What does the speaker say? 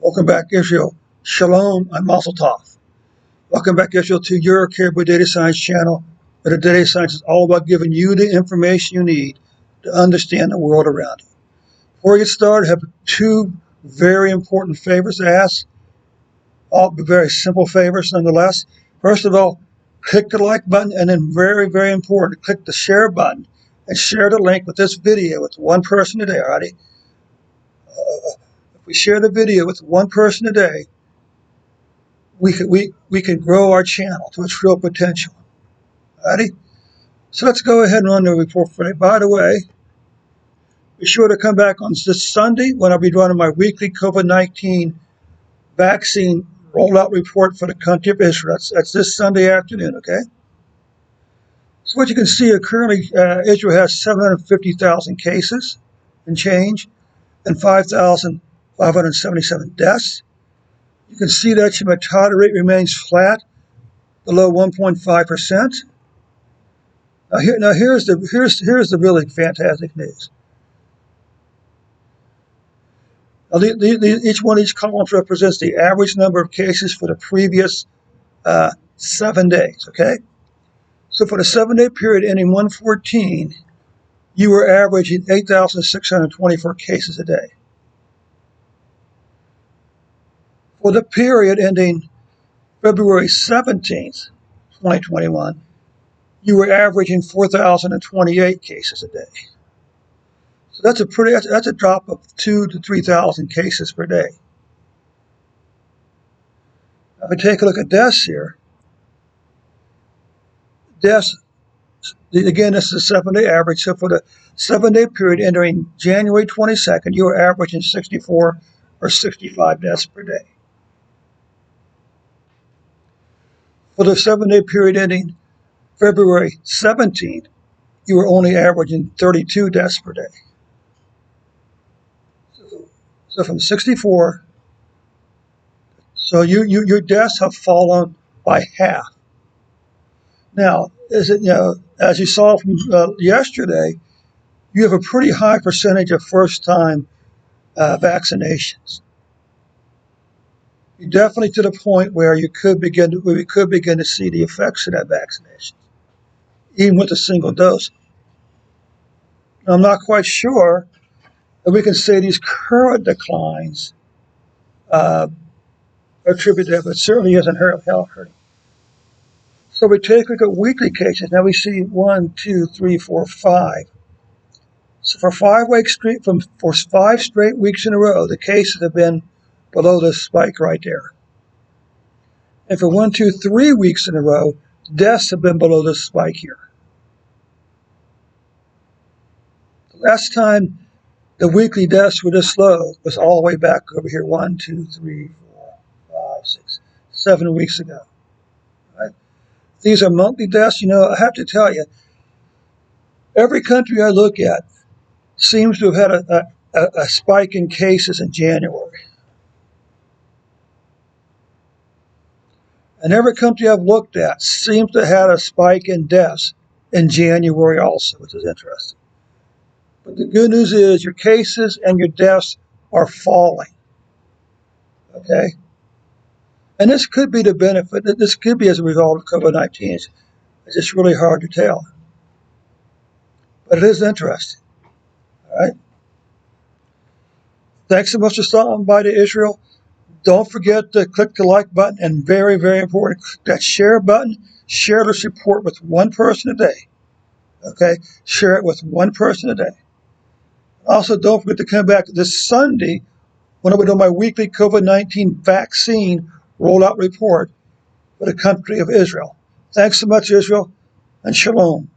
Welcome back, Israel. Shalom and Mazel Tov. Welcome back, Israel, to your Caribou Data Science channel, where the data science is all about giving you the information you need to understand the world around you. Before we get started, I have two very important favors to ask, all very simple favors nonetheless. First of all, click the like button, and then very, very important, click the share button and share the link with this video with one person today, alrighty? If we share the video with one person today, we can grow our channel to its real potential. Alrighty? So let's go ahead and run the report for today. By the way, be sure to come back on this Sunday when I'll be running my weekly COVID-19 vaccine rollout report for the country of Israel. That's this Sunday afternoon, okay? So what you can see, currently Israel has 750,000 cases and change and 5,577 deaths. You can see that your mortality rate remains flat, below 1.5%. Here's the really fantastic news. Now, each one of these columns represents the average number of cases for the previous 7 days, okay? So for the 7-day period ending 1/14, you were averaging 8,624 cases a day. For the period ending February 17th, 2021, you were averaging 4,028 cases a day. So that's a drop of 2,000 to 3,000 cases per day. Now, if we take a look at deaths here, deaths, again, this is a 7-day average. So for the 7-day period entering January 22nd, you were averaging 64 or 65 deaths per day. For the 7-day period ending February 17th, you were only averaging 32 deaths per day. So from 64, so your deaths have fallen by half. Now, as you saw from yesterday, you have a pretty high percentage of first-time vaccinations. You're definitely to the point where we could begin to see the effects of that vaccination, even with a single dose. Now, I'm not quite sure that we can say these current declines are attributed to that, but it certainly isn't health hurting. So we take a look at weekly cases. Now we see 1, 2, 3, 4, 5. So for 5 straight weeks in a row, the cases have been below this spike right there. And for 1, 2, 3 weeks in a row, deaths have been below this spike here. The last time the weekly deaths were this low was all the way back over here, 1, 2, 3, 4, 5, 6, 7 weeks ago. Right? These are monthly deaths. I have to tell you, every country I look at seems to have had a spike in cases in January. And every country I've looked at seems to have had a spike in deaths in January also, which is interesting. But the good news is your cases and your deaths are falling. Okay? And this could be the benefit. This could be as a result of COVID-19. It's just really hard to tell. But it is interesting. All right? Thanks so much for stopping by to Israel. Don't forget to click the like button, and very, very important, click that share button. Share this report with one person a day. Okay? Share it with one person a day. Also, don't forget to come back this Sunday when I will do my weekly COVID-19 vaccine rollout report for the country of Israel. Thanks so much, Israel, and shalom.